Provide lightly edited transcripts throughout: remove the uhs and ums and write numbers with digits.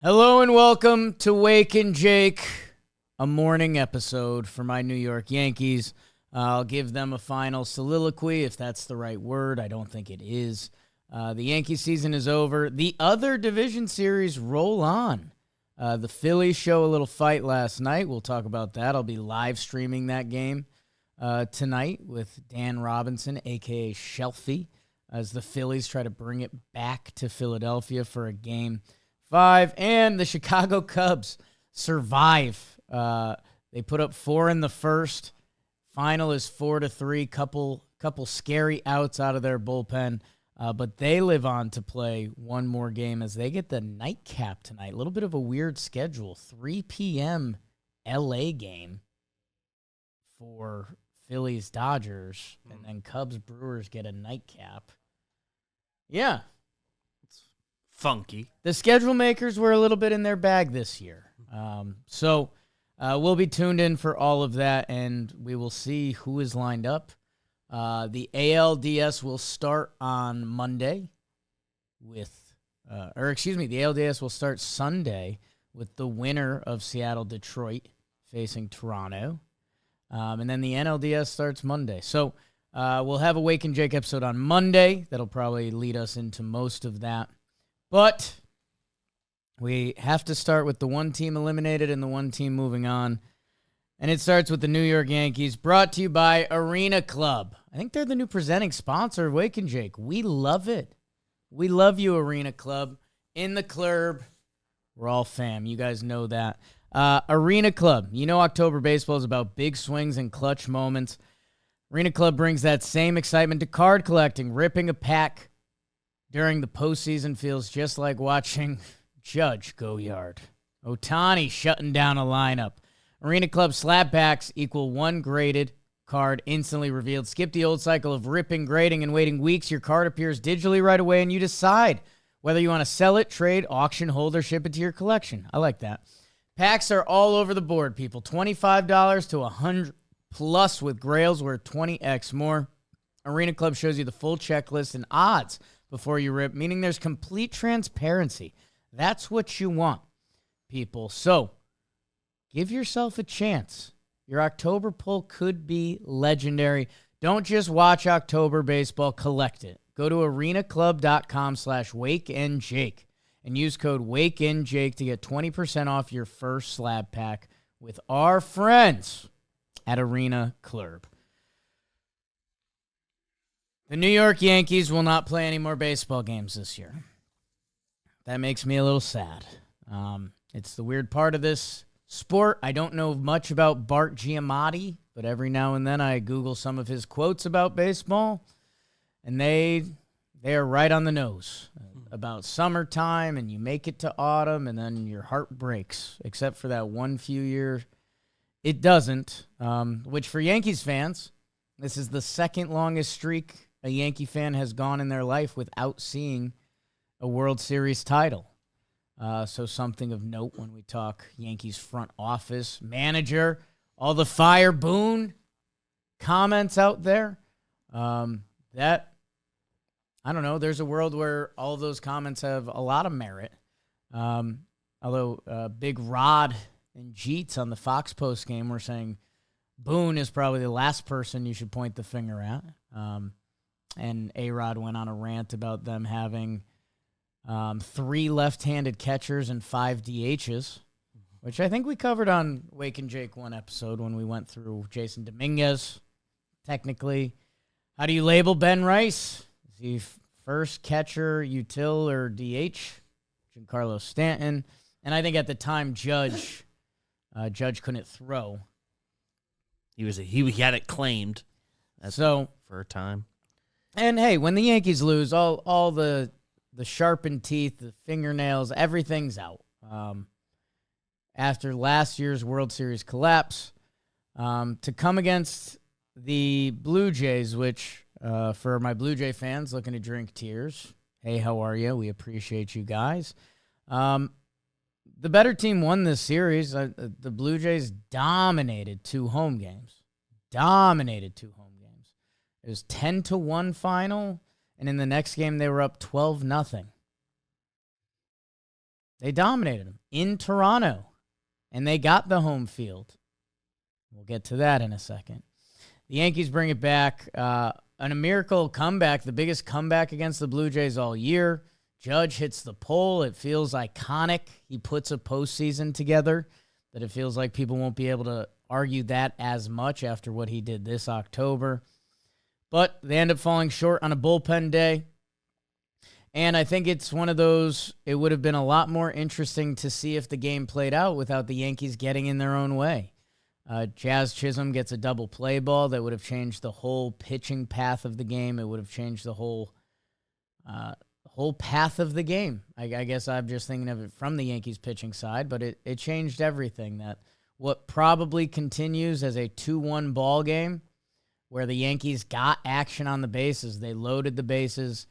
Hello and welcome to Wake and Jake, a morning episode for my New York Yankees. I'll give them a final soliloquy, if that's the right word. I don't think it is. The Yankee season is over. The other division series roll on. The Phillies show a little fight last night. We'll talk about that. I'll be live streaming that game tonight with Dan Robinson, a.k.a. Shelfie, as the Phillies try to bring it back to Philadelphia for a Game 5, and the Chicago Cubs survive. They put up 4 in the first. Final is 4-3. Couple scary outs out of their bullpen, but they live on to play one more game as they get the nightcap tonight. A little bit of a weird schedule. 3 p.m. L.A. game for Phillies Dodgers, and then Cubs Brewers get a nightcap. Yeah. Funky. The schedule makers were a little bit in their bag this year. So we'll be tuned in for all of that, and we will see who is lined up. The ALDS will start on Monday the ALDS will start Sunday with the winner of Seattle-Detroit facing Toronto. And then the NLDS starts Monday. So we'll have a Wake and Jake episode on Monday. That'll probably lead us into most of that. But we have to start with the one team eliminated and the one team moving on. And it starts with the New York Yankees, brought to you by Arena Club. I think they're the new presenting sponsor of Wake and Jake. We love it. We love you, Arena Club. In the club, we're all fam. You guys know that. Arena Club. You know October baseball is about big swings and clutch moments. Arena Club brings that same excitement to card collecting. Ripping a pack during the postseason feels just like watching Judge go yard. Ohtani shutting down a lineup. Arena Club slapbacks equal one graded card instantly revealed. Skip the old cycle of ripping, grading, and waiting weeks. Your card appears digitally right away, and you decide whether you want to sell it, trade, auction, hold, or ship it to your collection. I like that. Packs are all over the board, people. $25 to $100 plus with Grails worth 20x more. Arena Club shows you the full checklist and odds before you rip, meaning there's complete transparency. That's what you want, people. So give yourself a chance. Your October pull could be legendary. Don't just watch October baseball, collect it. Go to arenaclub.com/wakeandjake and use code wakeandjake to get 20% off your first slab pack with our friends at Arena Club. The New York Yankees will not play any more baseball games this year. That makes me a little sad. It's the weird part of this sport. I don't know much about Bart Giamatti, but every now and then I Google some of his quotes about baseball, and they are right on the nose about summertime, and you make it to autumn, and then your heart breaks, except for that one few year it doesn't, which for Yankees fans, this is the second longest streak a Yankee fan has gone in their life without seeing a World Series title. So something of note when we talk Yankees front office, manager, all the fire Boone comments out there. That, I don't know, there's a world where all of those comments have a lot of merit. Although Big Rod and Jeets on the Fox post game were saying Boone is probably the last person you should point the finger at. And A-Rod went on a rant about them having 3 left-handed catchers and 5 DHs, which I think we covered on Wake and Jake one episode when we went through Jason Dominguez. Technically, how do you label Ben Rice? Is he first catcher, util, or DH? Giancarlo Stanton. And I think at the time, Judge couldn't throw. He had it claimed. For a time. And hey, when the Yankees lose, all the sharpened teeth, the fingernails, everything's out. After last year's World Series collapse, to come against the Blue Jays, which for my Blue Jay fans looking to drink tears, hey, how are you? We appreciate you guys. The better team won this series. The Blue Jays dominated 2 home games. It was 10-1 final, and in the next game they were up 12-0. They dominated them in Toronto, and they got the home field. We'll get to that in a second. The Yankees bring it back. A miracle comeback, the biggest comeback against the Blue Jays all year. Judge hits the pole. It feels iconic. He puts a postseason together that it feels like people won't be able to argue that as much after what he did this October. But they end up falling short on a bullpen day. And I think it's one of those, it would have been a lot more interesting to see if the game played out without the Yankees getting in their own way. Jazz Chisholm gets a double play ball that would have changed the whole pitching path of the game. It would have changed the whole path of the game. I guess I'm just thinking of it from the Yankees pitching side, but it changed everything. That what probably continues as a 2-1 ball game where the Yankees got action on the bases. They loaded the bases.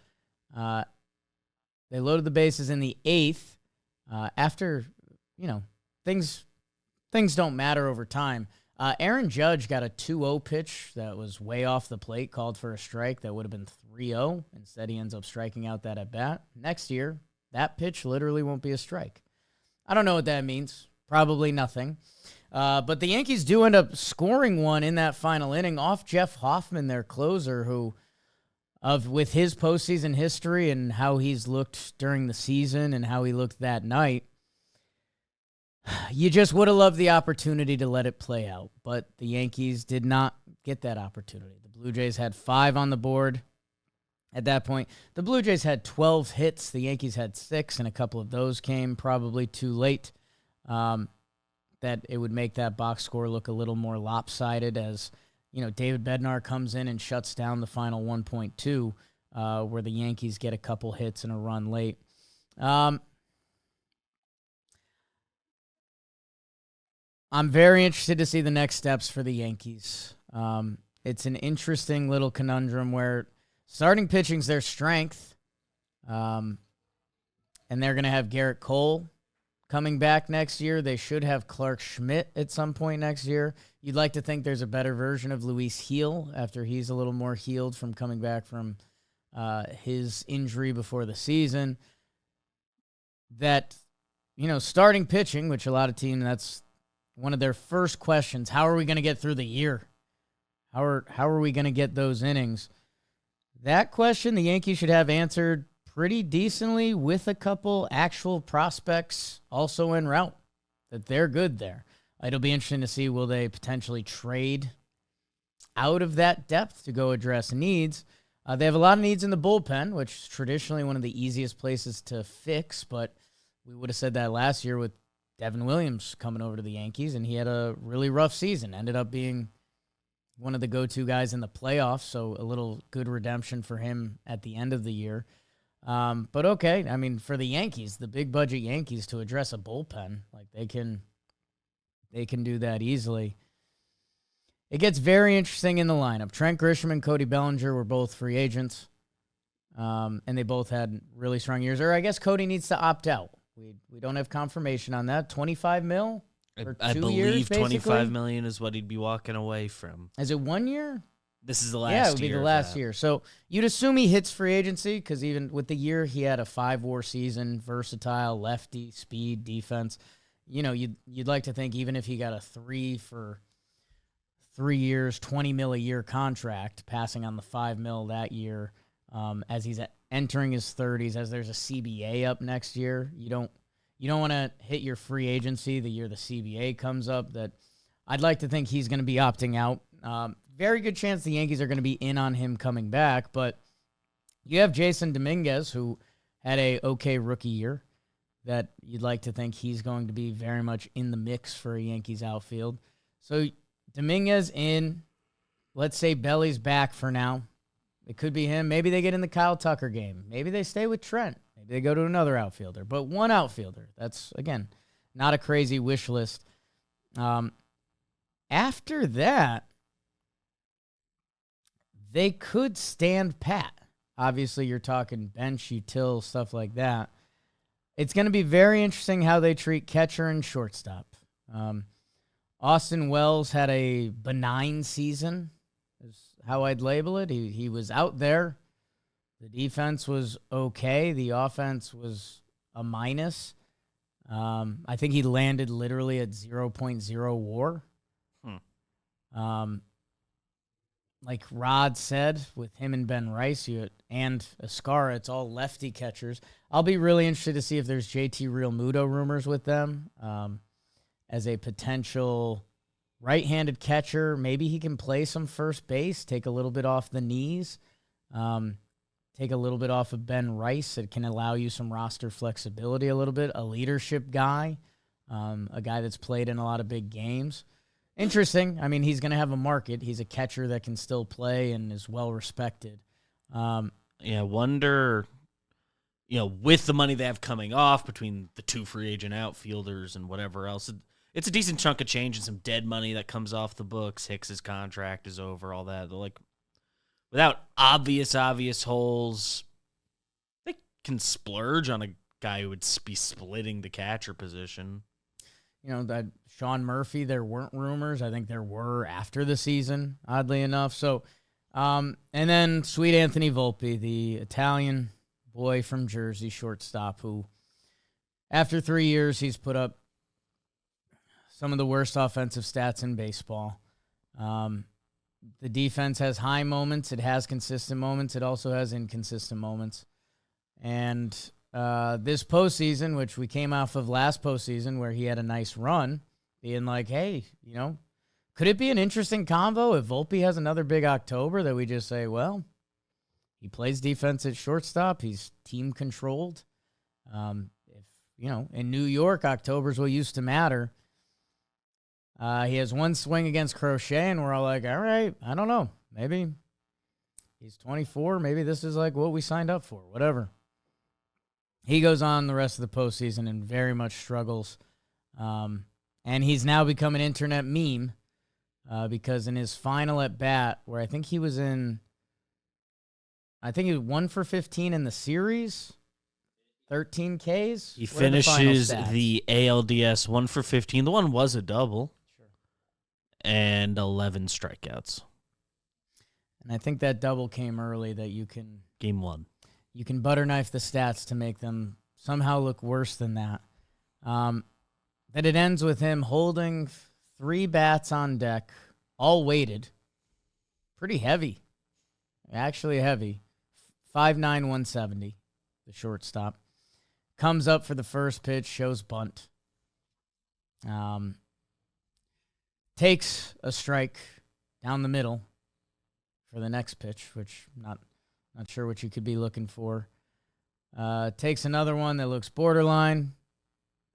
They loaded the bases in the 8th after, things don't matter over time. Aaron Judge got a 2-0 pitch that was way off the plate, called for a strike that would have been 3-0. Instead, he ends up striking out that at bat. Next year, that pitch literally won't be a strike. I don't know what that means. Probably nothing. But the Yankees do end up scoring one in that final inning off Jeff Hoffman, their closer, who, with his postseason history and how he's looked during the season and how he looked that night, you just would have loved the opportunity to let it play out, but the Yankees did not get that opportunity. The Blue Jays had 5 on the board at that point. The Blue Jays had 12 hits. The Yankees had 6, and a couple of those came probably too late. That it would make that box score look a little more lopsided as, David Bednar comes in and shuts down the final 1.2, where the Yankees get a couple hits and a run late. I'm very interested to see the next steps for the Yankees. It's an interesting little conundrum where starting pitching's their strength, and they're going to have Garrett Cole coming back next year. They should have Clark Schmidt at some point next year. You'd like to think there's a better version of Luis Gil after he's a little more healed from coming back from his injury before the season. That, starting pitching, which a lot of teams, that's one of their first questions. How are we going to get through the year? How are we going to get those innings? That question the Yankees should have answered pretty decently with a couple actual prospects also en route, that they're good there. It'll be interesting to see, will they potentially trade out of that depth to go address needs? They have a lot of needs in the bullpen, which is traditionally one of the easiest places to fix, but we would have said that last year with Devin Williams coming over to the Yankees, and he had a really rough season. Ended up being one of the go-to guys in the playoffs, so a little good redemption for him at the end of the year. But okay, for the Yankees, the big-budget Yankees, to address a bullpen, like they can do that easily. It gets very interesting in the lineup. Trent Grisham and Cody Bellinger were both free agents, and they both had really strong years. Or I guess Cody needs to opt out. We don't have confirmation on that. $25 million for 2 years, I believe basically? $25 million is what he'd be walking away from. Is it 1 year? This is the last year. Yeah, it would be the last year. So you'd assume he hits free agency because even with the year, he had a 5-WAR season, versatile, lefty, speed, defense. You'd like to think even if he got a 3 for 3 years, $20 million a year contract, passing on the $5 million that year, as he's entering his 30s, as there's a CBA up next year. You don't want to hit your free agency the year the CBA comes up. That I'd like to think he's going to be opting out. Very good chance the Yankees are going to be in on him coming back, but you have Jason Dominguez, who had a okay rookie year, that you'd like to think he's going to be very much in the mix for a Yankees outfield. So Dominguez in, let's say Belly's back for now. It could be him. Maybe they get in the Kyle Tucker game. Maybe they stay with Trent. Maybe they go to another outfielder. But one outfielder. That's, again, not a crazy wish list. After that, they could stand pat. Obviously, you're talking bench, util, stuff like that. It's going to be very interesting how they treat catcher and shortstop. Austin Wells had a benign season, is how I'd label it. He was out there. The defense was okay. The offense was a minus. I think he landed literally at 0.0 WAR. Like Rod said, with him and Ben Rice and Ascara, it's all lefty catchers. I'll be really interested to see if there's JT Realmuto rumors with them as a potential right-handed catcher. Maybe he can play some first base, take a little bit off the knees, take a little bit off of Ben Rice. It can allow you some roster flexibility a little bit. A leadership guy, a guy that's played in a lot of big games. Interesting. I mean, he's going to have a market. He's a catcher that can still play and is well respected. Wonder, with the money they have coming off between the 2 free agent outfielders and whatever else, it's a decent chunk of change and some dead money that comes off the books. Hicks's contract is over, all that. They're like, without obvious holes, they can splurge on a guy who would be splitting the catcher position. That Sean Murphy, there weren't rumors. I think there were after the season, oddly enough. So, and then sweet Anthony Volpe, the Italian boy from Jersey, shortstop, who after 3 years, he's put up some of the worst offensive stats in baseball. The defense has high moments. It has consistent moments. It also has inconsistent moments. And this postseason, which we came off of last postseason where he had a nice run, being like, hey, could it be an interesting combo if Volpe has another big October that we just say, well, he plays defense at shortstop. He's team controlled. In New York, October's what used to matter. He has one swing against Crochet, and we're all like, all right, I don't know. Maybe he's 24. Maybe this is like what we signed up for, whatever. He goes on the rest of the postseason and very much struggles. And he's now become an internet meme because in his final at bat, where I think he was 1 for 15 in the series, 13 Ks. He finishes the ALDS 1 for 15. The one was a double. Sure. And 11 strikeouts. And I think that double came early that you can... Game 1. You can butter knife the stats to make them somehow look worse than that. That it ends with him holding 3 bats on deck, all weighted. Pretty heavy. Actually heavy. 5'9", 170, the shortstop. Comes up for the first pitch, shows bunt. Takes a strike down the middle for the next pitch, which not sure what you could be looking for. Takes another one that looks borderline,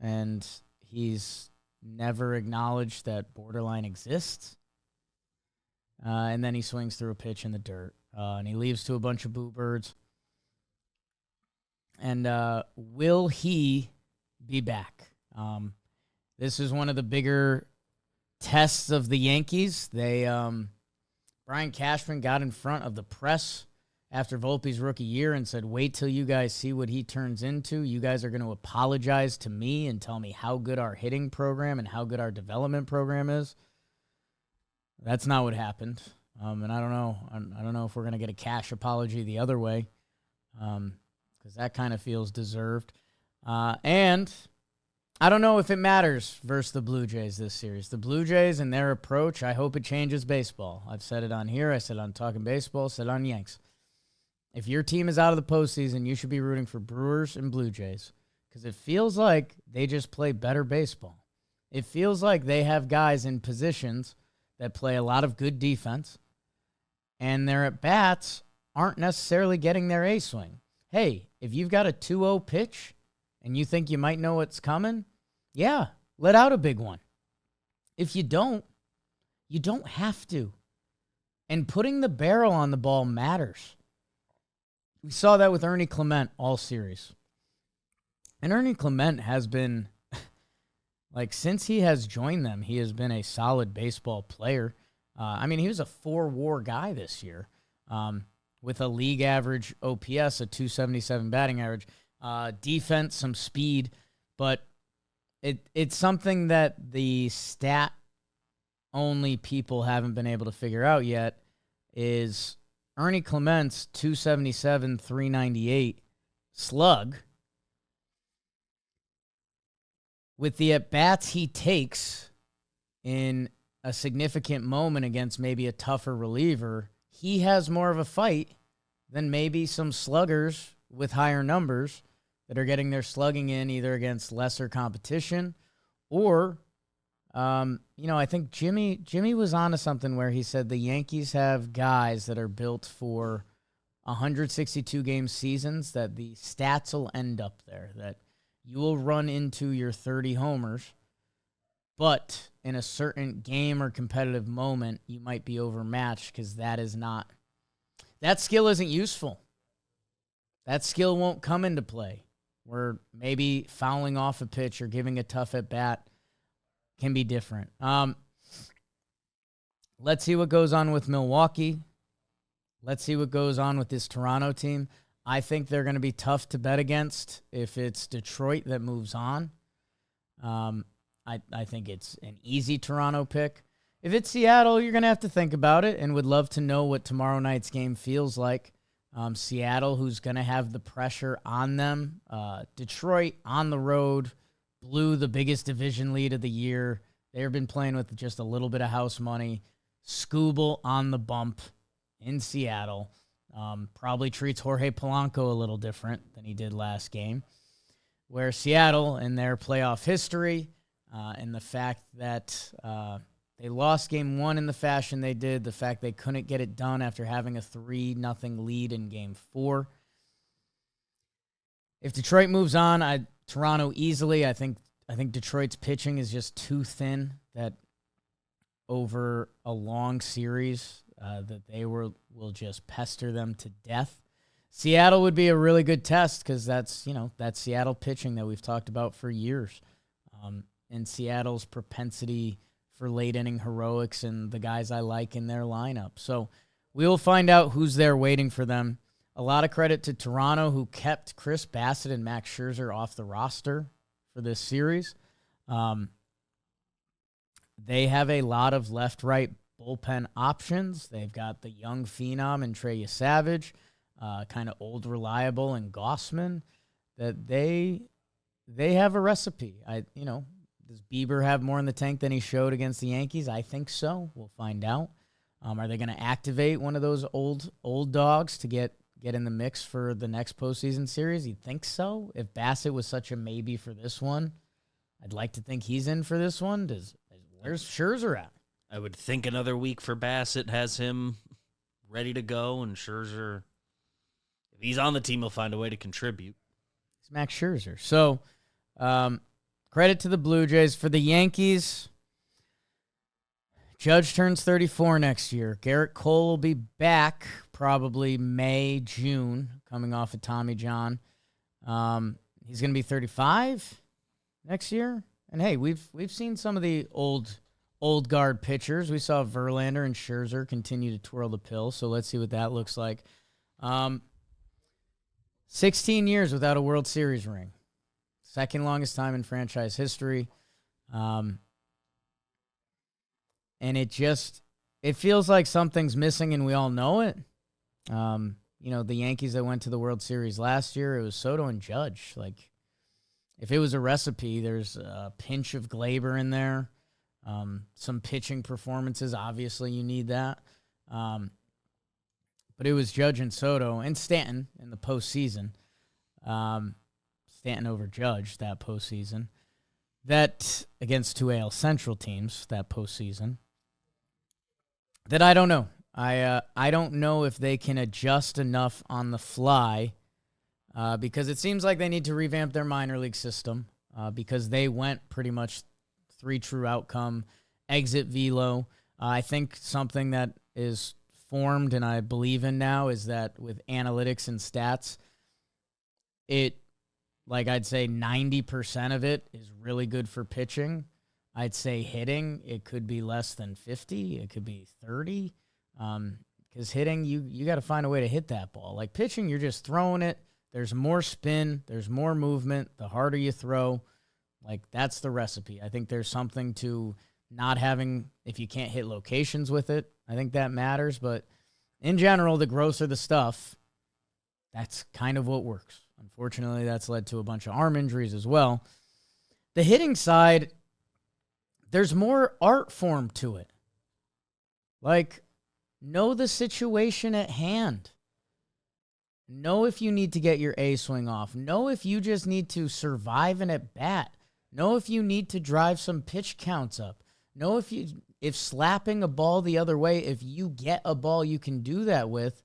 and he's never acknowledged that borderline exists. And then he swings through a pitch in the dirt, and he leaves to a bunch of boo birds. And will he be back? This is one of the bigger tests of the Yankees. Brian Cashman got in front of the press after Volpe's rookie year and said, wait till you guys see what he turns into. You guys are going to apologize to me and tell me how good our hitting program and how good our development program is. That's not what happened. And I don't know. I don't know if we're going to get a cash apology the other way, because that kind of feels deserved. And I don't know if it matters versus the Blue Jays this series. The Blue Jays and their approach, I hope it changes baseball. I've said it on here. I said it on Talking Baseball. Said it on Yanks. If your team is out of the postseason, you should be rooting for Brewers and Blue Jays because it feels like they just play better baseball. It feels like they have guys in positions that play a lot of good defense, and their at-bats aren't necessarily getting their A swing. Hey, if you've got a 2-0 pitch and you think you might know what's coming, yeah, let out a big one. If you don't have to. And putting the barrel on the ball matters. We saw that with Ernie Clement all series. And Ernie Clement has been, since he has joined them, he has been a solid baseball player. He was a 4 WAR guy this year with a league average OPS, a 277 batting average, defense, some speed. But it's something that the stat-only people haven't been able to figure out yet is Ernie Clement's 277, 398 slug with the at-bats he takes in a significant moment against maybe a tougher reliever, he has more of a fight than maybe some sluggers with higher numbers that are getting their slugging in either against lesser competition or, I think Jimmy was onto something where he said the Yankees have guys that are built for 162 game seasons, that the stats will end up there, that you will run into your 30 homers, but in a certain game or competitive moment, you might be overmatched because that skill isn't useful. That skill won't come into play, where maybe fouling off a pitch or giving a tough at-bat can be different. Let's see what goes on with Milwaukee. Let's see what goes on with this Toronto team. I think they're going to be tough to bet against if it's Detroit that moves on. I think it's an easy Toronto pick. If it's Seattle, you're going to have to think about it and would love to know what tomorrow night's game feels like. Seattle, who's going to have the pressure on them. Detroit on the road blew the biggest division lead of the year. They've been playing with just a little bit of house money. Skubal on the bump in Seattle. Probably treats Jorge Polanco a little different than he did last game. Where Seattle, in their playoff history, and the fact that they lost game one in the fashion they did, the fact they couldn't get it done after having a 3-0 lead in game 4. If Detroit moves on, Toronto easily. I think Detroit's pitching is just too thin that over a long series that they will just pester them to death. Seattle would be a really good test because that's Seattle pitching that we've talked about for years. And Seattle's propensity for late inning heroics and the guys I like in their lineup. So we'll find out who's there waiting for them. A lot of credit to Toronto, who kept Chris Bassett and Max Scherzer off the roster for this series. They have a lot of left-right bullpen options. They've got the young phenom and Trey Savage, kind of old reliable and Gossman. That they have a recipe. Does Bieber have more in the tank than he showed against the Yankees? I think so. We'll find out. Are they going to activate one of those old dogs to get in the mix for the next postseason series? You'd think so. If Bassett was such a maybe for this one, I'd like to think he's in for this one. Where's Scherzer at? I would think another week for Bassett has him ready to go, and Scherzer, if he's on the team, he'll find a way to contribute. It's Max Scherzer. So, credit to the Blue Jays. For the Yankees, Judge turns 34 next year. Garrett Cole will be back probably May, June, coming off of Tommy John. He's going to be 35 next year. And hey, we've seen some of the old guard pitchers. We saw Verlander and Scherzer continue to twirl the pill, so let's see what that looks like. 16 years without a World Series ring. Second longest time in franchise history. And it feels like something's missing, and we all know it. The Yankees that went to the World Series last year, it was Soto and Judge. Like, if it was a recipe, there's a pinch of Glaber in there. Some pitching performances, obviously you need that. But it was Judge and Soto and Stanton in the postseason. Stanton over Judge that postseason. That against two AL Central teams that postseason. That I don't know. I don't know if they can adjust enough on the fly because it seems like they need to revamp their minor league system because they went pretty much 3 true outcome, exit velo. I think something that is formed and I believe in now is that with analytics and stats, I'd say 90% of it is really good for pitching. I'd say hitting, it could be less than 50. It could be 30. Because hitting, you got to find a way to hit that ball. Like pitching, you're just throwing it. There's more spin. There's more movement. The harder you throw, that's the recipe. I think there's something to not having, if you can't hit locations with it, I think that matters. But in general, the grosser the stuff, that's kind of what works. Unfortunately, that's led to a bunch of arm injuries as well. The hitting side, there's more art form to it. Like, know the situation at hand. Know if you need to get your A swing off. Know if you just need to survive an at bat. Know if you need to drive some pitch counts up. Know if slapping a ball the other way, if you get a ball you can do that with,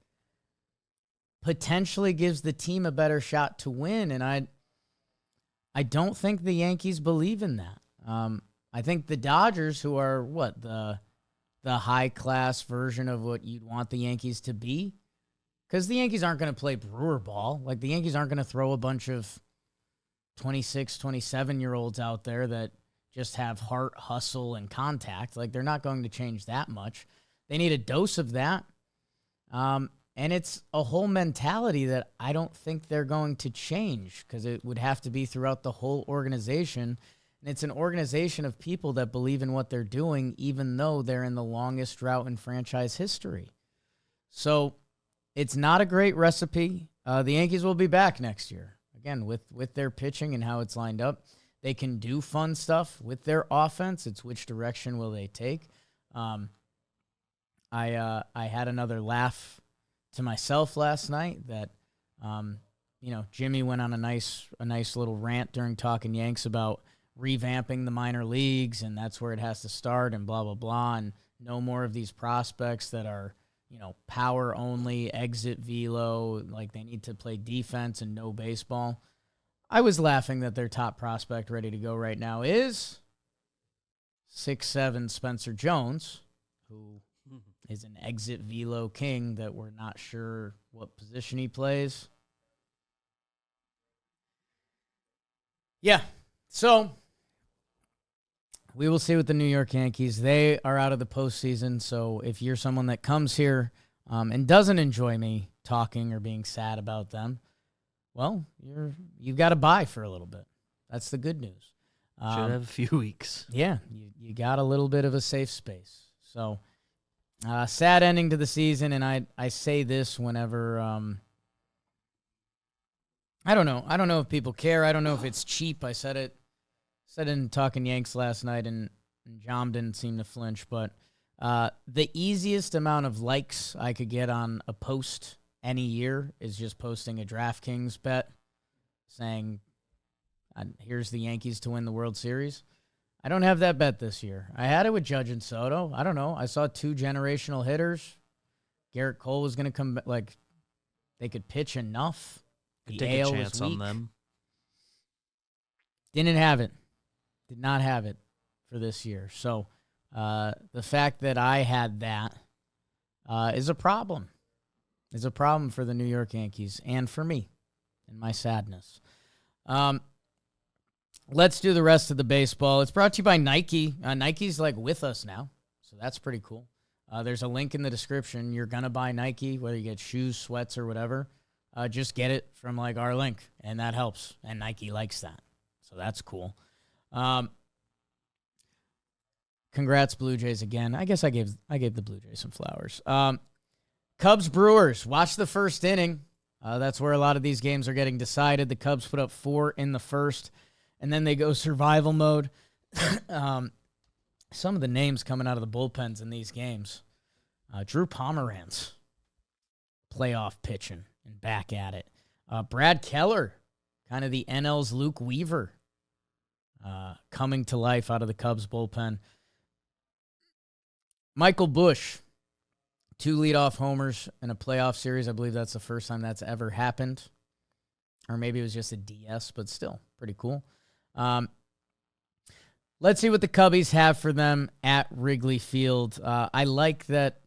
potentially gives the team a better shot to win. And I don't think the Yankees believe in that. I think the Dodgers, who are the high-class version of what you'd want the Yankees to be, because the Yankees aren't going to play Brewer ball. Like, the Yankees aren't going to throw a bunch of 26, 27-year-olds out there that just have heart, hustle, and contact. Like, they're not going to change that much. They need a dose of that. And it's a whole mentality that I don't think they're going to change, because it would have to be throughout the whole organization. And it's an organization of people that believe in what they're doing, even though they're in the longest drought in franchise history. So it's not a great recipe. The Yankees will be back next year, again, with their pitching and how it's lined up. They can do fun stuff with their offense. It's which direction will they take. I had another laugh to myself last night that, Jimmy went on a nice little rant during Talking Yanks about revamping the minor leagues, and that's where it has to start, and blah, blah, blah, and no more of these prospects that are, power only, exit velo, like they need to play defense and no baseball. I was laughing that their top prospect ready to go right now is 6'7" Spencer Jones, who is an exit velo king that we're not sure what position he plays. Yeah, so we will see with the New York Yankees. They are out of the postseason, so if you're someone that comes here and doesn't enjoy me talking or being sad about them, well, you've got to buy for a little bit. That's the good news. Should have a few weeks. Yeah, you got a little bit of a safe space. So, sad ending to the season, and I say this whenever I don't know if people care. I don't know if it's cheap. I said it in Talking Yanks last night, and John didn't seem to flinch, but the easiest amount of likes I could get on a post any year is just posting a DraftKings bet saying, here's the Yankees to win the World Series. I don't have that bet this year. I had it with Judge and Soto. I don't know. I saw two generational hitters. Garrett Cole was going to come, like, they could pitch enough. Could take a chance on them. Didn't have it. Did not have it for this year. So the fact that I had that is a problem. Is a problem for the New York Yankees and for me and my sadness. Let's do the rest of the baseball. It's brought to you by Nike. Nike's like with us now, so that's pretty cool. There's a link in the description. You're going to buy Nike, whether you get shoes, sweats, or whatever. Just get it from like our link, and that helps. And Nike likes that, so that's cool. Congrats, Blue Jays again. I guess I gave the Blue Jays some flowers. Cubs Brewers. Watch the first inning. That's where a lot of these games are getting decided. The Cubs put up 4 in the first, and then they go survival mode. Some of the names coming out of the bullpens in these games. Drew Pomeranz, playoff pitching and back at it. Brad Keller, kind of the NL's Luke Weaver, coming to life out of the Cubs bullpen. Michael Busch, 2 leadoff homers in a playoff series. I believe that's the first time that's ever happened. Or maybe it was just a DS, but still pretty cool. Let's see what the Cubbies have for them at Wrigley Field. I like that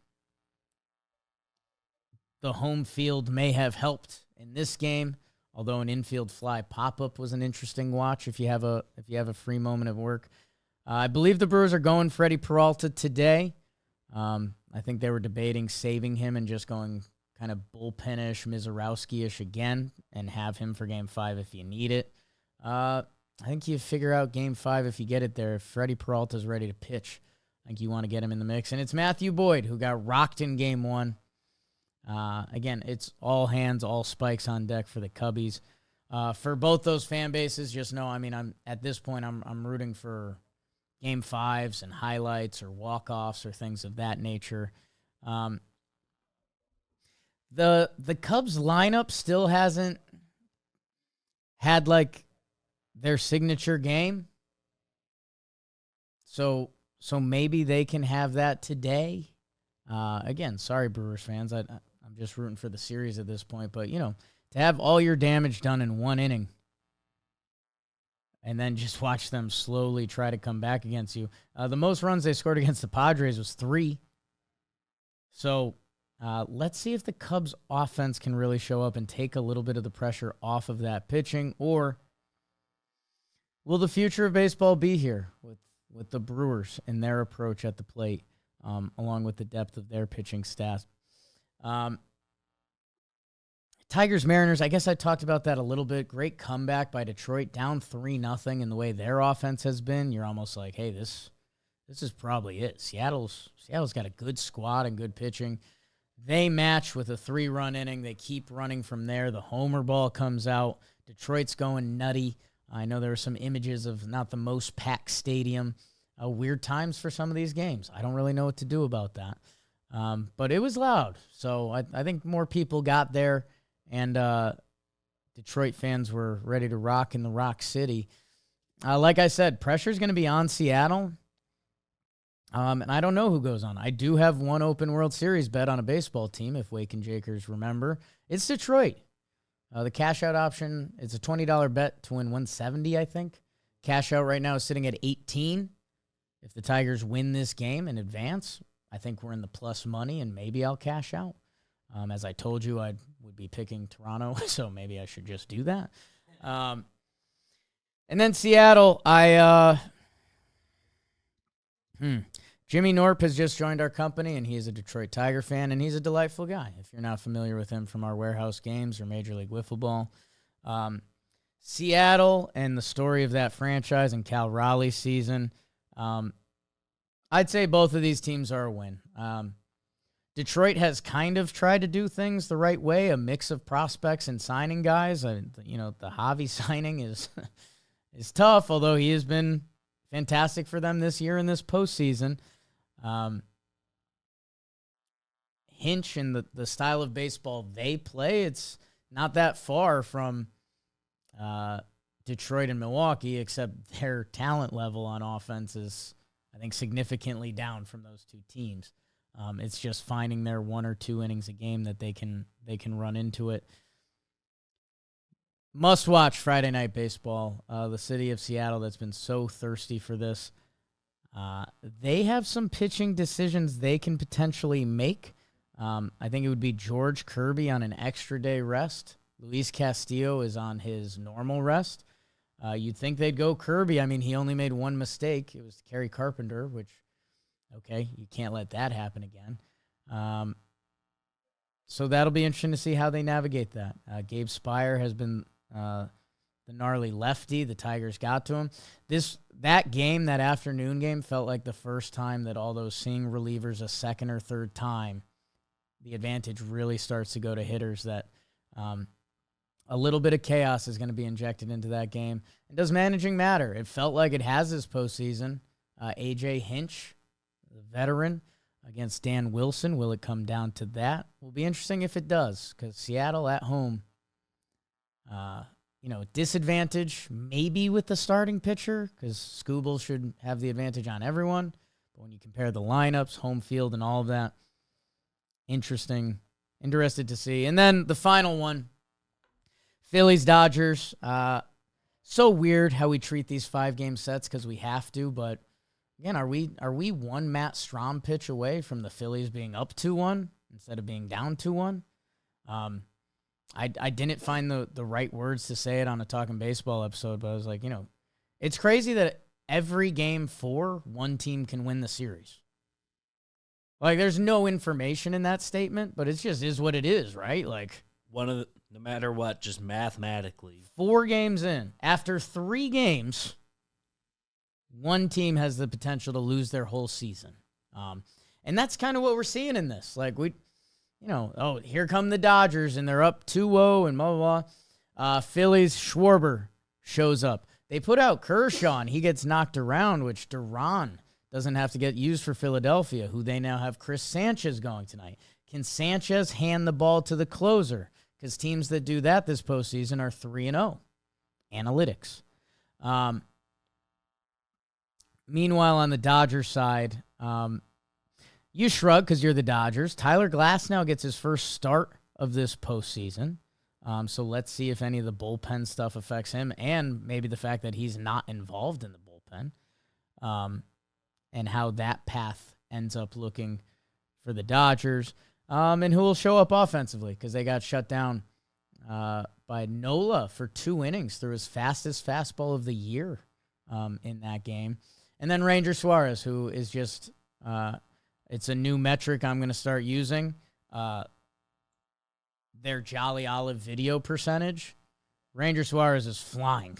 the home field may have helped in this game, although an infield fly pop-up was an interesting watch if you have a free moment of work. I believe the Brewers are going Freddie Peralta today. I think they were debating saving him and just going kind of bullpen-ish, Mizorowski-ish again and have him for Game 5 if you need it. I think you figure out Game 5 if you get it there. If Freddie Peralta's ready to pitch, I think you want to get him in the mix. And it's Matthew Boyd, who got rocked in Game 1. Again, it's all hands, all spikes on deck for the Cubbies. for both those fan bases, just know, I mean, I'm at this point, I'm rooting for Game 5s and highlights or walk-offs or things of that nature. The Cubs lineup still hasn't had like their signature game. So maybe they can have that today. Again, sorry, Brewers fans. I'm just rooting for the series at this point. But, to have all your damage done in one inning and then just watch them slowly try to come back against you. The most runs they scored against the Padres was 3. So let's see if the Cubs offense can really show up and take a little bit of the pressure off of that pitching, or will the future of baseball be here with the Brewers and their approach at the plate, along with the depth of their pitching staff? Tigers, Mariners, I guess I talked about that a little bit. Great comeback by Detroit, down 3-0, and the way their offense has been, you're almost like, hey, this is probably it. Seattle's got a good squad and good pitching. They match with a 3-run inning. They keep running from there. The homer ball comes out. Detroit's going nutty. I know there were some images of not the most packed stadium. Weird times for some of these games. I don't really know what to do about that. But it was loud. So I think more people got there, and Detroit fans were ready to rock in the Rock City. Like I said, pressure's going to be on Seattle. And I don't know who goes on. I do have one open World Series bet on a baseball team, if Wake and Jakers remember. It's Detroit. The cash-out option, it's a $20 bet to win $170, I think. Cash-out right now is sitting at 18. If the Tigers win this game in advance, I think we're in the plus money, and maybe I'll cash out. As I told you, I would be picking Toronto, so maybe I should just do that. And then Seattle, Jimmy Norp has just joined our company, and he is a Detroit Tiger fan, and he's a delightful guy. If you're not familiar with him from our warehouse games or Major League Wiffle Ball. Seattle and the story of that franchise and Cal Raleigh's season, I'd say both of these teams are a win. Detroit has kind of tried to do things the right way, a mix of prospects and signing guys. The Javi signing is tough, although he has been fantastic for them this year in this postseason. Hinch and the style of baseball they play, it's not that far from Detroit and Milwaukee, except their talent level on offense is, I think, significantly down from those two teams. It's just finding their 1 or 2 innings a game that they can run into it. Must watch Friday Night Baseball. The city of Seattle that's been so thirsty for this. They have some pitching decisions they can potentially make. I think it would be George Kirby on an extra day rest. Luis Castillo is on his normal rest. You'd think they'd go Kirby. I mean, he only made one mistake. It was Kerry Carpenter, which, okay, you can't let that happen again. So that'll be interesting to see how they navigate that. Gabe Spire has been the gnarly lefty. The Tigers got to him. That afternoon game, felt like the first time that all those seeing relievers a second or third time, the advantage really starts to go to hitters. That a little bit of chaos is going to be injected into that game. And does managing matter? It felt like it has this postseason. A.J. Hinch, the veteran, against Dan Wilson. Will it come down to that? Will be interesting if it does, because Seattle at home, disadvantage maybe with the starting pitcher, because Skubal should have the advantage on everyone. But when you compare the lineups, home field, and all of that, interested to see. And then the final one, Phillies, Dodgers. So weird how we treat these 5-game sets because we have to, but again, are we one Matt Strahm pitch away from the Phillies being up 2-1 instead of being down 2-1? I didn't find the right words to say it on a Talking Baseball episode, but I was like, it's crazy that every game 4, one team can win the series. Like, there's no information in that statement, but it just is what it is, right? Like, no matter what, just mathematically. 4 games in, after 3 games, one team has the potential to lose their whole season. And that's kind of what we're seeing in this. Like, here come the Dodgers, and they're up 2-0 and blah, blah, Phillies, Schwarber shows up. They put out Kershaw, and he gets knocked around, which Duran doesn't have to get used for Philadelphia, who they now have Chris Sanchez going tonight. Can Sanchez hand the ball to the closer? Because teams that do that this postseason are 3-0. Analytics. Meanwhile, on the Dodgers side, you shrug because you're the Dodgers. Tyler Glasnow gets his first start of this postseason. So let's see if any of the bullpen stuff affects him, and maybe the fact that he's not involved in the bullpen, and how that path ends up looking for the Dodgers, and who will show up offensively because they got shut down by Nola for 2 innings through his fastest fastball of the year in that game. And then Ranger Suarez, who is just it's a new metric I'm going to start using. Their Jolly Olive video percentage. Ranger Suarez is flying.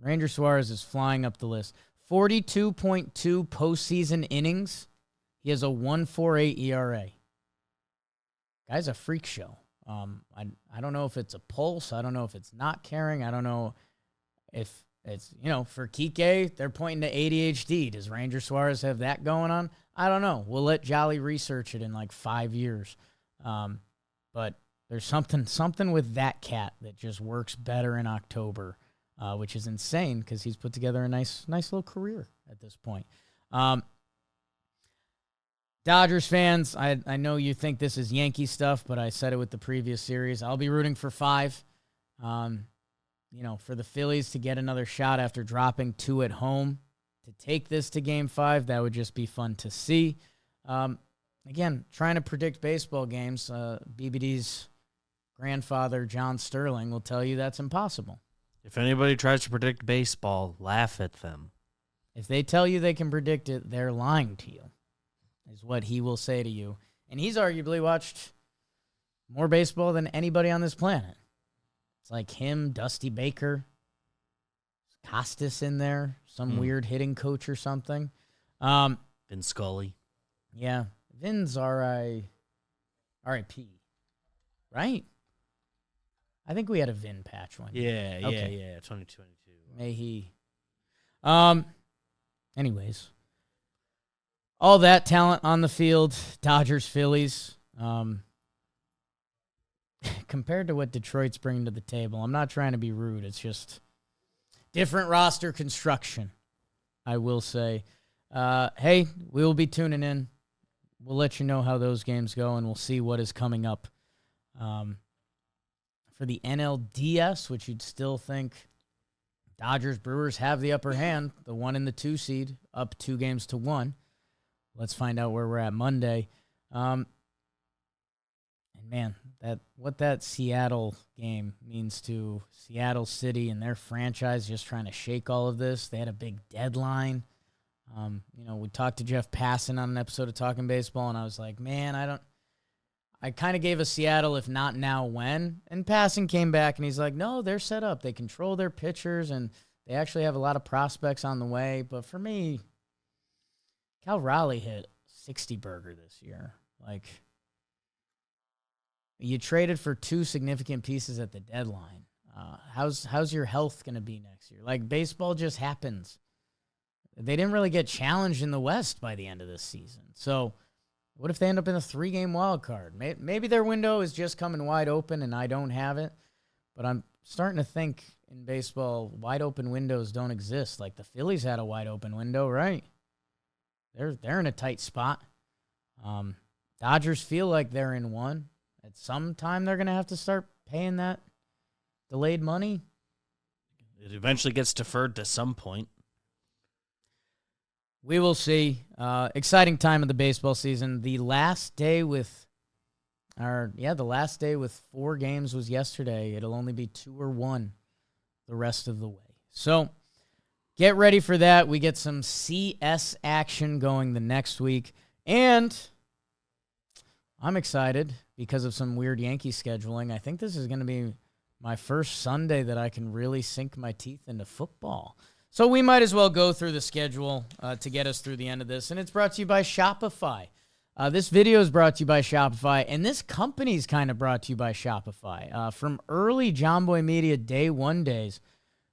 Ranger Suarez is flying up the list. 42.2 postseason innings. He has a 1.48 ERA. Guy's a freak show. I don't know if it's a pulse. I don't know if it's not caring. I don't know if it's, for Kike, they're pointing to ADHD. Does Ranger Suarez have that going on? I don't know. We'll let Jolly research it in like 5 years. But there's something with that cat that just works better in October, which is insane because he's put together a nice little career at this point. Dodgers fans, I know you think this is Yankee stuff, but I said it with the previous series. I'll be rooting for 5. For the Phillies to get another shot after dropping 2 at home, to take this to Game 5, that would just be fun to see. Again, trying to predict baseball games, BBD's grandfather, John Sterling, will tell you that's impossible. If anybody tries to predict baseball, laugh at them. If they tell you they can predict it, they're lying to you, is what he will say to you. And he's arguably watched more baseball than anybody on this planet. It's like him, Dusty Baker, Costas in there, some weird hitting coach or something. Vin Scully. Yeah. Vin's R.I.P., right? I think we had a Vin patch one. Yeah, 2022. May he. Anyways, all that talent on the field, Dodgers, Phillies, compared to what Detroit's bringing to the table, I'm not trying to be rude. It's just different roster construction, I will say. Hey, we will be tuning in. We'll let you know how those games go, and we'll see what is coming up for the NLDS, which you'd still think Dodgers, Brewers have the upper hand, the 1 and the 2 seed, up 2-1. Let's find out where we're at Monday. And man, what that Seattle game means to Seattle City and their franchise, just trying to shake all of this. They had a big deadline. We talked to Jeff Passan on an episode of Talking Baseball, and I was like, man, I kind of gave a Seattle, if not now, when? And Passan came back, and he's like, no, they're set up. They control their pitchers, and they actually have a lot of prospects on the way. But for me, Cal Raleigh hit 60-burger this year. Like, you traded for 2 significant pieces at the deadline. How's your health going to be next year? Like, baseball just happens. They didn't really get challenged in the West by the end of this season. So what if they end up in a 3-game wild card? Maybe their window is just coming wide open and I don't have it. But I'm starting to think in baseball, wide open windows don't exist. Like the Phillies had a wide open window, right? They're in a tight spot. Dodgers feel like they're in one. At some time, they're going to have to start paying that delayed money. It eventually gets deferred to some point. We will see. Exciting time of the baseball season. The last day with 4 games was yesterday. It'll only be 2 or 1 the rest of the way. So get ready for that. We get some CS action going the next week. And I'm excited because of some weird Yankee scheduling. I think this is going to be my first Sunday that I can really sink my teeth into football. So we might as well go through the schedule to get us through the end of this. And it's brought to you by Shopify. This video is brought to you by Shopify, and this company is kind of brought to you by Shopify. From early John Boy Media Day 1 days,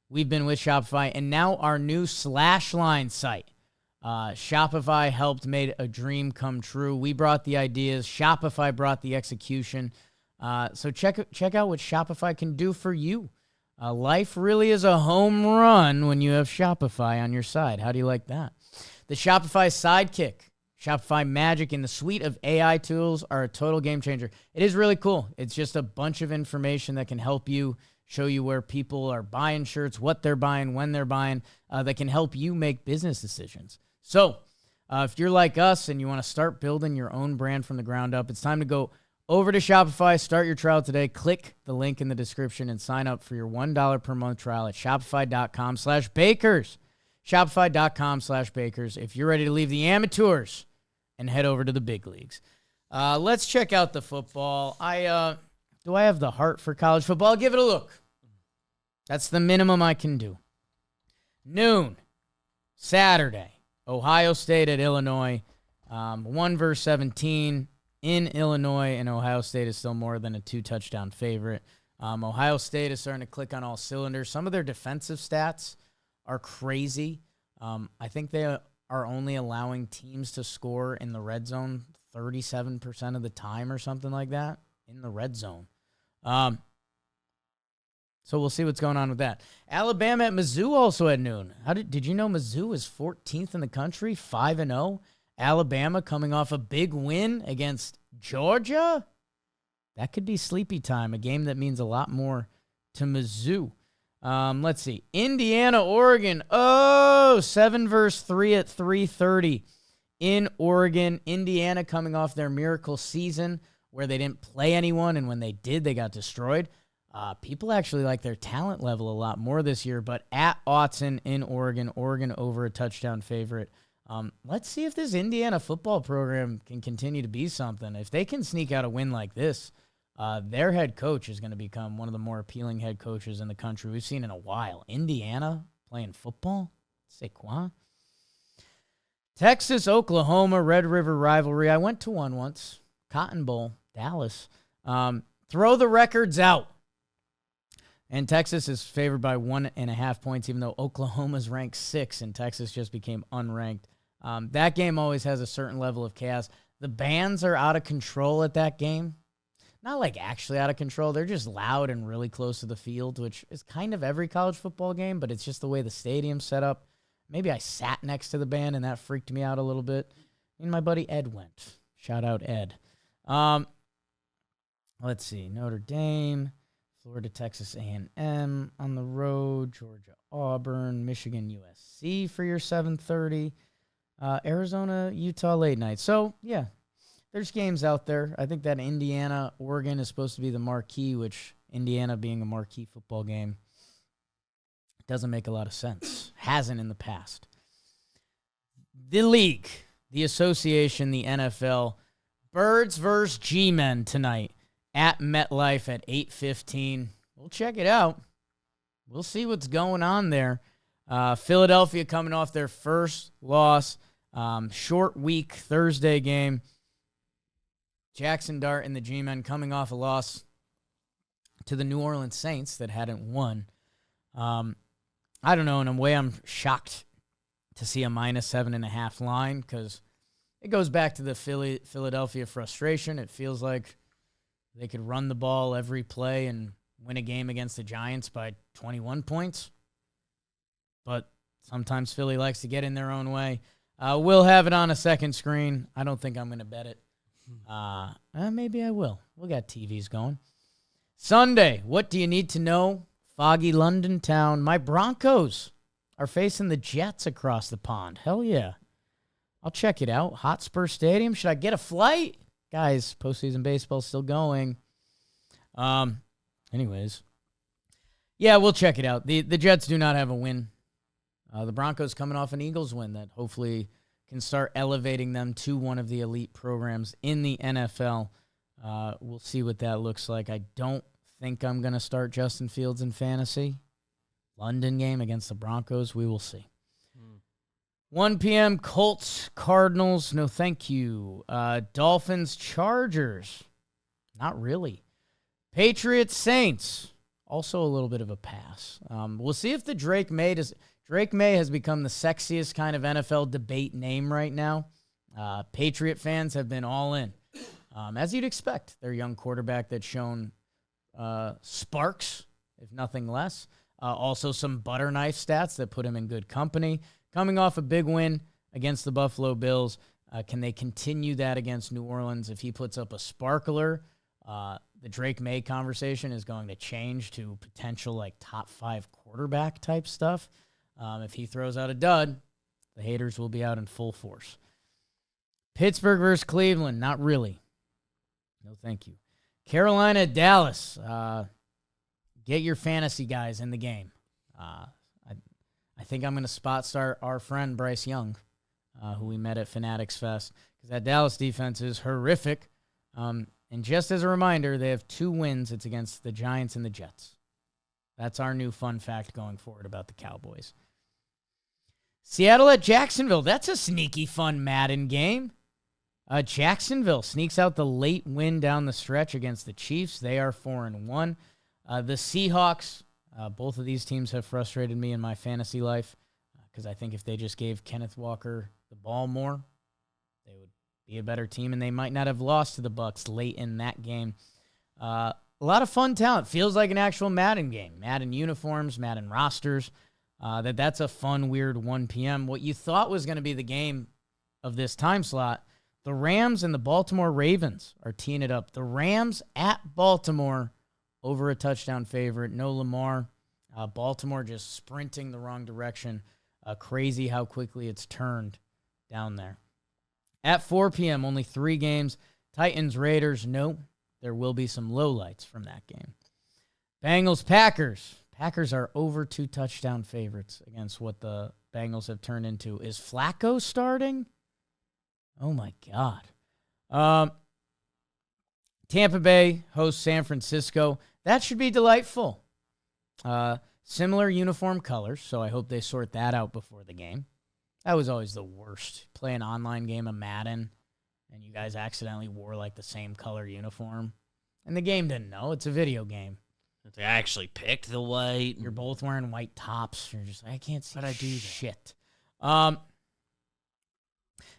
we've been with Shopify, and now our new /line site. Shopify helped made a dream come true. We brought the ideas. Shopify brought the execution. So check out what Shopify can do for you. Life really is a home run when you have Shopify on your side. How do you like that? The Shopify Sidekick, Shopify Magic, and the suite of AI tools are a total game changer. It is really cool. It's just a bunch of information that can help you, show you where people are buying shirts, what they're buying, when they're buying, that can help you make business decisions. So if you're like us and you want to start building your own brand from the ground up, it's time to go over to Shopify. Start your trial today. Click the link in the description and sign up for your $1 per month trial at shopify.com/bakers. Shopify.com/bakers. If you're ready to leave the amateurs and head over to the big leagues. Let's check out the football. Do I have the heart for college football? I'll give it a look. That's the minimum I can do. Noon, Saturday, Ohio State at Illinois. 1-17 in Illinois, and Ohio State is still more than a 2-touchdown favorite. Ohio State is starting to click on all cylinders. Some of their defensive stats are crazy. I think they are only allowing teams to score in the red zone 37% of the time or something like that in the red zone. So we'll see what's going on with that. Alabama at Mizzou also at noon. Did you know Mizzou is 14th in the country, 5-0? Alabama coming off a big win against Georgia? That could be sleepy time, a game that means a lot more to Mizzou. Let's see. Indiana, Oregon. 7-3 at 3:30 in Oregon. Indiana coming off their miracle season where they didn't play anyone, and when they did, they got destroyed. People actually like their talent level a lot more this year, but at Autzen in Oregon, Oregon over a touchdown favorite. Let's see if this Indiana football program can continue to be something. If they can sneak out a win like this, their head coach is going to become one of the more appealing head coaches in the country we've seen in a while. Indiana playing football? C'est quoi? Texas, Oklahoma, Red River rivalry. I went to one once. Cotton Bowl, Dallas. Throw the records out. And Texas is favored by 1.5 points, even though Oklahoma's ranked 6 and Texas just became unranked. That game always has a certain level of chaos. The bands are out of control at that game. Not like actually out of control. They're just loud and really close to the field, which is kind of every college football game, but it's just the way the stadium's set up. Maybe I sat next to the band, and that freaked me out a little bit. And my buddy Ed went. Shout out Ed. Let's see. Notre Dame, Florida, Texas A&M on the road, Georgia, Auburn, Michigan, USC for your 7:30, Arizona, Utah late night. So, yeah, there's games out there. I think that Indiana, Oregon is supposed to be the marquee, which Indiana being a marquee football game doesn't make a lot of sense. Hasn't in the past. The league, the association, the NFL, Birds versus G-Men tonight at MetLife at 8:15. We'll check it out. We'll see what's going on there. Philadelphia coming off their first loss. Short week Thursday game. Jackson Dart and the G-Men coming off a loss to the New Orleans Saints that hadn't won. I don't know, in a way I'm shocked to see a -7.5 line because it goes back to the Philadelphia frustration. It feels like they could run the ball every play and win a game against the Giants by 21 points. But sometimes Philly likes to get in their own way. We'll have it on a second screen. I don't think I'm going to bet it. Maybe I will. We got TVs going. Sunday, what do you need to know? Foggy London town. My Broncos are facing the Jets across the pond. Hell yeah. I'll check it out. Hotspur Stadium. Should I get a flight? Guys, postseason baseball's still going. Anyways. Yeah, we'll check it out. The Jets do not have a win. The Broncos coming off an Eagles win that hopefully can start elevating them to one of the elite programs in the NFL. We'll see what that looks like. I don't think I'm going to start Justin Fields in fantasy. London game against the Broncos, we will see. 1 p.m. Colts, Cardinals. No, thank you. Dolphins, Chargers. Not really. Patriots, Saints. Also a little bit of a pass. We'll see if the Drake May has become the sexiest kind of NFL debate name right now. Patriot fans have been all in. As you'd expect, their young quarterback that's shown sparks, if nothing less. Also some butter knife stats that put him in good company. Coming off a big win against the Buffalo Bills, can they continue that against New Orleans? If he puts up a sparkler, the Drake May conversation is going to change to potential like top 5 quarterback type stuff. If he throws out a dud, the haters will be out in full force. Pittsburgh versus Cleveland, not really. No, thank you. Carolina, Dallas. Get your fantasy guys in the game. I think I'm going to spot start our friend Bryce Young, who we met at Fanatics Fest, because that Dallas defense is horrific. And just as a reminder, they have 2 wins. It's against the Giants and the Jets. That's our new fun fact going forward about the Cowboys. Seattle at Jacksonville. That's a sneaky, fun Madden game. Jacksonville sneaks out the late win down the stretch against the Chiefs. They are 4-1. The Seahawks, both of these teams have frustrated me in my fantasy life because I think if they just gave Kenneth Walker the ball more, they would be a better team, and they might not have lost to the Bucs late in that game. A lot of fun talent. Feels like an actual Madden game. Madden uniforms, Madden rosters. That's a fun, weird 1 p.m. What you thought was going to be the game of this time slot, the Rams and the Baltimore Ravens are teeing it up. The Rams at Baltimore over a touchdown favorite. No Lamar. Baltimore just sprinting the wrong direction. Crazy how quickly it's turned down there. At 4 p.m., only 3 games. Titans, Raiders, no. There will be some lowlights from that game. Bengals, Packers. Packers are over 2 touchdown favorites against what the Bengals have turned into. Is Flacco starting? Oh, my God. Tampa Bay hosts San Francisco. That should be delightful. Similar uniform colors, so I hope they sort that out before the game. That was always the worst. Play an online game of Madden, and you guys accidentally wore like the same color uniform. And the game didn't know. It's a video game. They actually picked the white. You're both wearing white tops. You're just like, I can't see shit.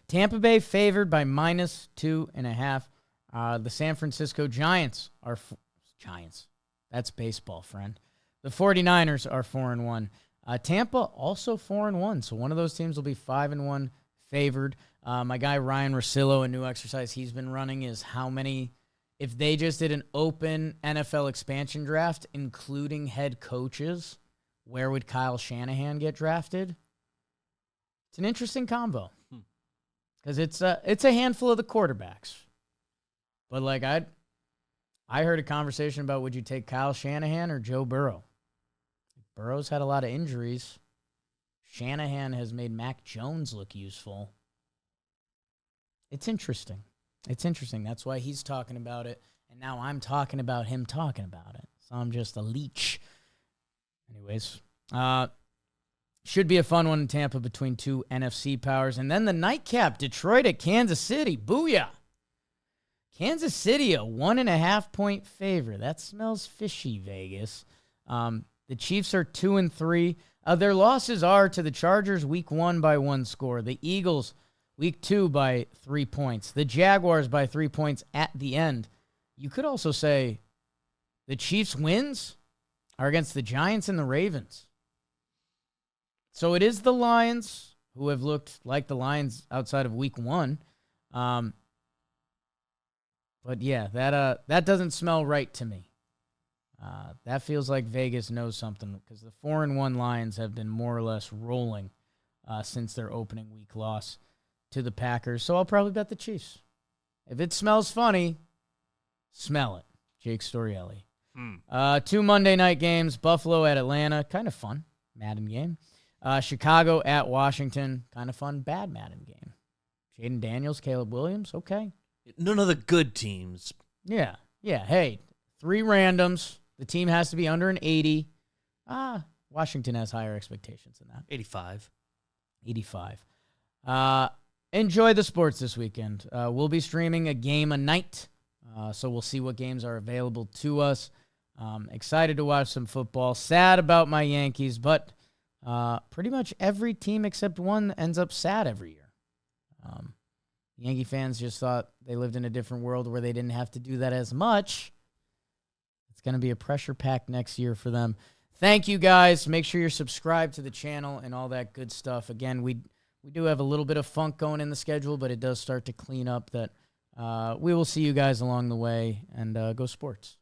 Tampa Bay favored by -2.5. The San Francisco Giants are Giants. That's baseball, friend. The 49ers are 4-1. Tampa also 4-1, so one of those teams will be 5-1 favored. My guy Ryan Rosillo, a new exercise he's been running is how many, if they just did an open NFL expansion draft, including head coaches, where would Kyle Shanahan get drafted? It's an interesting combo because it's a handful of the quarterbacks. But like I heard a conversation about would you take Kyle Shanahan or Joe Burrow? Burrow's had a lot of injuries. Shanahan has made Mac Jones look useful. It's interesting. That's why he's talking about it, and now I'm talking about him talking about it. So I'm just a leech. Anyways, should be a fun one in Tampa between 2 NFC powers. And then the nightcap, Detroit at Kansas City. Booyah! Kansas City, a 1.5-point favorite. That smells fishy, Vegas. The Chiefs are 2-3. Their losses are to the Chargers week 1 by 1 score. The Eagles week 2 by 3 points. The Jaguars by 3 points at the end. You could also say the Chiefs' wins are against the Giants and the Ravens. So it is the Lions who have looked like the Lions outside of week 1. But yeah, that doesn't smell right to me. That feels like Vegas knows something because the 4-1 Lions have been more or less rolling since their opening week loss to the Packers. So I'll probably bet the Chiefs. If it smells funny, smell it. Jake Storielli. 2 Monday night games. Buffalo at Atlanta. Kind of fun. Madden game. Chicago at Washington. Kind of fun. Bad Madden game. Jaden Daniels, Caleb Williams. Okay. None of the good teams. Yeah. Hey, 3 randoms. The team has to be under an 80. Washington has higher expectations than that. 85. Enjoy the sports this weekend. We'll be streaming a game a night, so we'll see what games are available to us. Excited to watch some football. Sad about my Yankees, but pretty much every team except one ends up sad every year. Yankee fans just thought they lived in a different world where they didn't have to do that as much. It's going to be a pressure pack next year for them. Thank you, guys. Make sure you're subscribed to the channel and all that good stuff. Again, we do have a little bit of funk going in the schedule, but it does start to clean up. That we will see you guys along the way, and go sports.